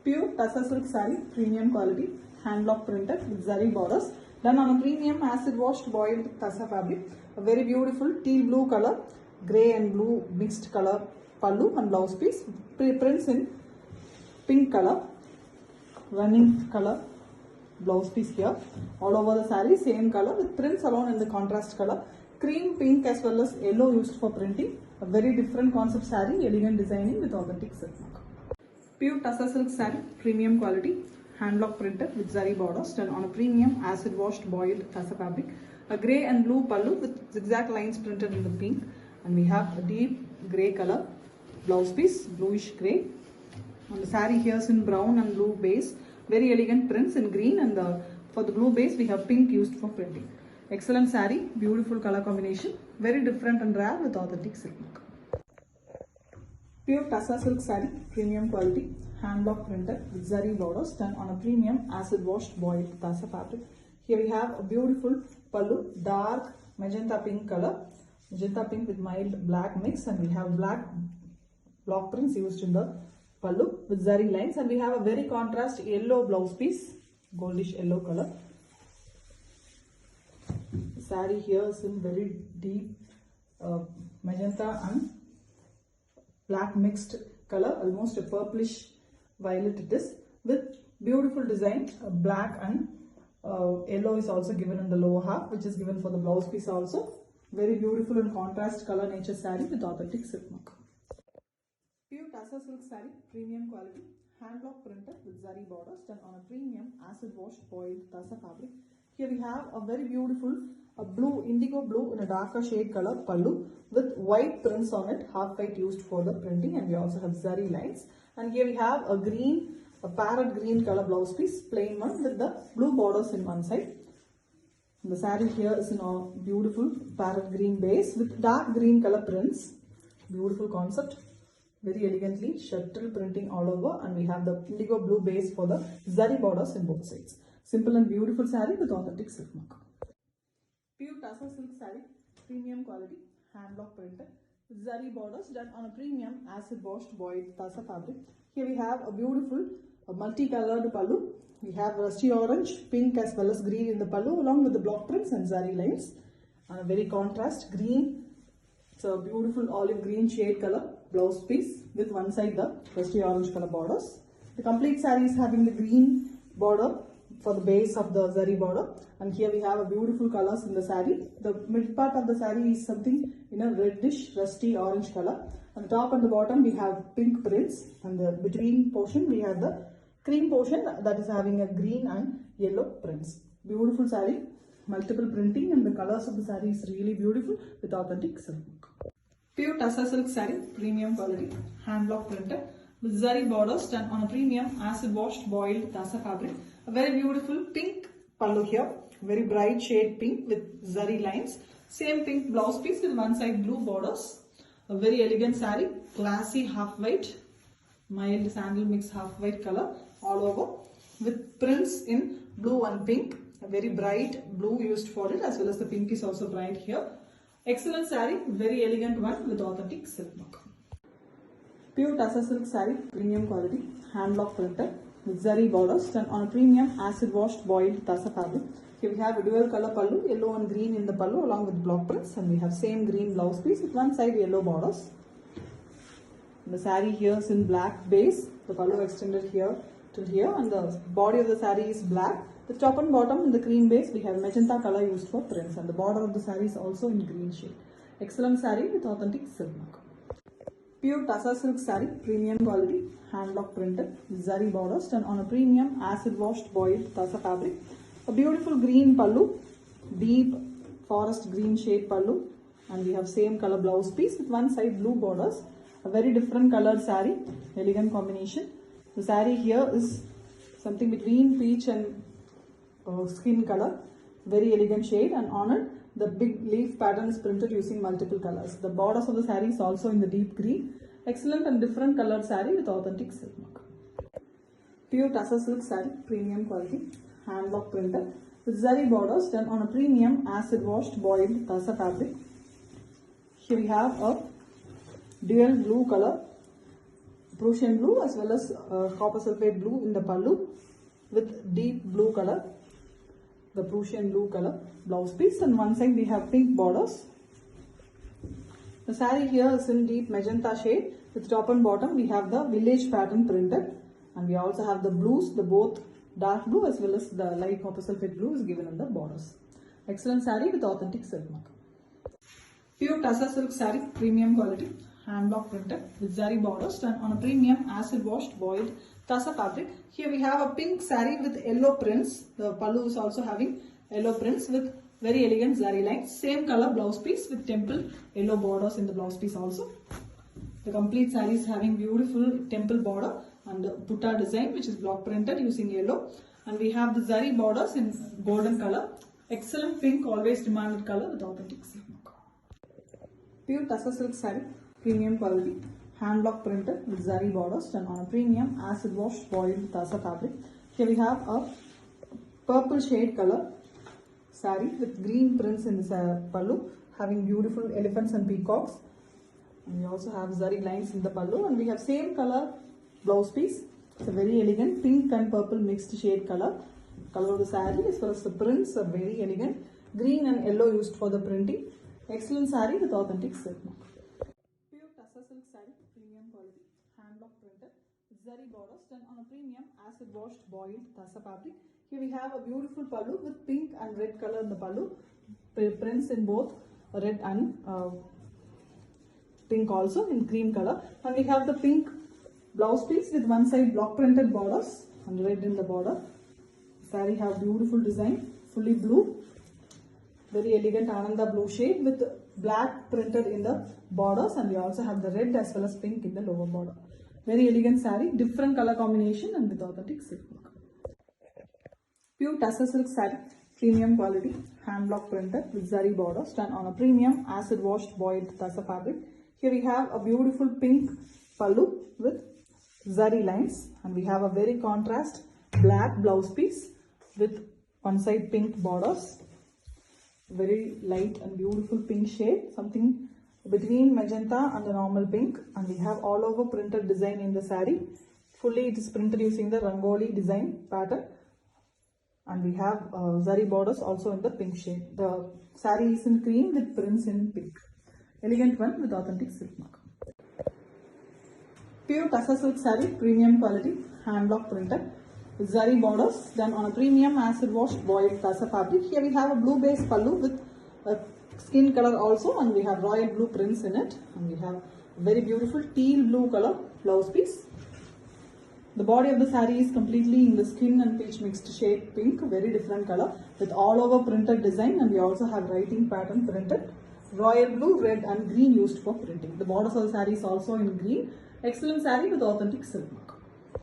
Pure Tassa silk saree, premium quality, hand block printed with zari borders, done on a premium acid washed boiled Tassa fabric. A very beautiful teal blue color, grey and blue mixed color pallu and blouse piece. Prints in pink color, running color blouse piece here. All over the saree, same color with prints alone in the contrast color. Cream, pink as well as yellow used for printing. A very different concept saree, elegant designing with authentic silk mark. Pure Tassa silk saree, premium quality, hand block printed with zari borders done on a premium acid washed boiled Tassa fabric. A grey and blue pallu with zigzag lines printed in the pink, and we have a deep grey color blouse piece, bluish grey. On the saree here is in brown and blue base, very elegant prints in green, and for the blue base we have pink used for printing. Excellent saree, beautiful color combination, very different and rare with authentic silk mark. Pure Tassa silk saree, premium quality, hand block printed with zari borders done on a premium acid washed boiled Tassa fabric. Here we have a beautiful pallu, dark magenta pink color, magenta pink with mild black mix, and we have black block prints used in the pallu with zari lines, and we have a very contrast yellow blouse piece, goldish yellow color. The saree here is in very deep magenta and black mixed color, almost a purplish violet it is, with beautiful design. Black and yellow is also given in the lower half, which is given for the blouse piece also. Very beautiful and contrast color nature saree with authentic silk mark. Pure Tassa silk saree, premium quality, hand block printed with zari borders done on a premium acid washed boiled Tassa fabric. Here we have a very beautiful blue, indigo blue in a darker shade color pallu with white prints on it, half white used for the printing, and we also have zari lines. And here we have a green, a parrot green color blouse piece, plain one with the blue borders in one side. The saree here is in a beautiful parrot green base with dark green color prints. Beautiful concept, very elegantly shuttle printing all over, and we have the indigo blue base for the zari borders in both sides. Simple and beautiful saree with authentic silk mark. Pure Tassa silk saree, premium quality, hand block printed with zari borders done on a premium acid washed boiled Tassa fabric. Here we have a beautiful multicolored pallu. We have rusty orange, pink as well as green in the pallu, along with the block prints and zari lines, and a very contrast green. It's a beautiful olive green shade color blouse piece with one side the rusty orange color borders. The complete saree is having the green border for the base of the zari border, and here we have a beautiful colors in the saree. The mid part of the saree is something in a reddish rusty orange color. On the top and the bottom we have pink prints, and the between portion we have the cream portion that is having a green and yellow prints. Beautiful saree, multiple printing, and the colors of the saree is really beautiful with authentic silk. Pure Tassa silk saree, premium quality, hand block printed with zari borders done on a premium acid washed boiled Tassa fabric. A very beautiful pink pallu here, very bright shade pink with zari lines. Same pink blouse piece with one side blue borders. A very elegant saree, classy half white, mild sandal mix half white color all over with prints in blue and pink. A very bright blue used for it, as well as the pink is also bright here. Excellent saree, very elegant one with authentic silk mark. Pure Tassa silk saree, premium quality, hand block printed with zari borders done on a premium acid washed boiled Tassa fabric. Here we have a dual color pallu, yellow and green in the pallu along with block prints, and we have same green blouse piece with one side yellow borders. The saree here is in black base, the pallu extended here till here, and the body of the saree is black. The top and bottom in the cream base we have magenta color used for prints, and the border of the saree is also in green shade. Excellent saree with authentic silk mark. Pure Tassa silk saree, premium quality, hand block printed with zari borders done on a premium acid washed boiled Tassa fabric. A beautiful green pallu, deep forest green shade pallu, and we have same color blouse piece with one side blue borders. A very different colored saree, elegant combination. The saree here is something between peach and skin color, very elegant shade, and on it the big leaf pattern is printed using multiple colors. The borders of the saree is also in the deep green. Excellent and different colored saree with authentic silk mark. Pure Tassa silk saree, premium quality, hand block printed with zari borders done on a premium acid washed boiled Tassa fabric. Here we have a dual blue color Prussian blue as well as copper sulphate blue in the pallu with deep blue color, the Prussian blue color blouse piece, and one side we have pink borders. The saree here is in deep magenta shade with top and bottom we have the village pattern printed, and we also have the blues, the both dark blue as well as the light copper sulphate blue is given in the borders. Excellent saree with authentic silk mark. Pure Tussar silk saree, premium quality, hand block printed with zari borders done on a premium acid washed boiled Tussar fabric. Here we have a pink saree with yellow prints. The pallu is also having yellow prints with very elegant zari lines. Same color blouse piece with temple yellow borders in the blouse piece also. The complete saree is having beautiful temple border and putta design which is block printed using yellow. And we have the zari borders in golden color. Excellent pink, always demanded color with authentic silk mark. Pure Tussar silk saree, premium quality, hand block printed with zari borders done on a premium acid wash boiled Tussar fabric. Here we have a purple shade color saree with green prints in this pallu, having beautiful elephants and peacocks. And we also have zari lines in the pallu, and we have same color blouse piece. It's a very elegant pink and purple mixed shade color. Color of the saree as well as the prints are very elegant. Green and yellow used for the printing. Excellent saree with authentic silk mark. Pure Tussar silk saree, premium quality, hand block printed with zari borders done on a premium acid washed boiled Tussar fabric. Here we have a beautiful pallu with pink and red color in the pallu. Prints in both red and pink also in cream color. And we have the pink blouse piece with one side block printed borders and red in the border. Saree have beautiful design, fully blue, very elegant Ananda blue shade with black printed in the borders, and we also have the red as well as pink in the lower border. Very elegant saree, different color combination and with authentic silk work. Pure Tussar silk saree, premium quality, hand block printed with zari borders done on a premium acid washed boiled Tussar fabric. Here we have a beautiful pink pallu with zari lines, and we have a very contrast black blouse piece with one side pink borders, very light and beautiful pink shade, something between magenta and the normal pink, and we have all over printed design in the saree. Fully it is printed using the Rangoli design pattern, and we have zari borders also in the pink shade. The saree is in cream with prints in pink. Elegant one with authentic silk mark. Pure Tussar silk saree, premium quality, hand block printed with zari borders done on a premium acid washed boiled Tussar fabric. Here we have a blue base pallu with a skin color also, and we have royal blue prints in it, and we have very beautiful teal blue color blouse piece. The body of the saree is completely in the skin and peach mixed shade pink, very different color with all over printed design, and we also have writing pattern printed. Royal blue, red and green used for printing. The borders of the saree is also in green. Excellent saree with authentic silk mark.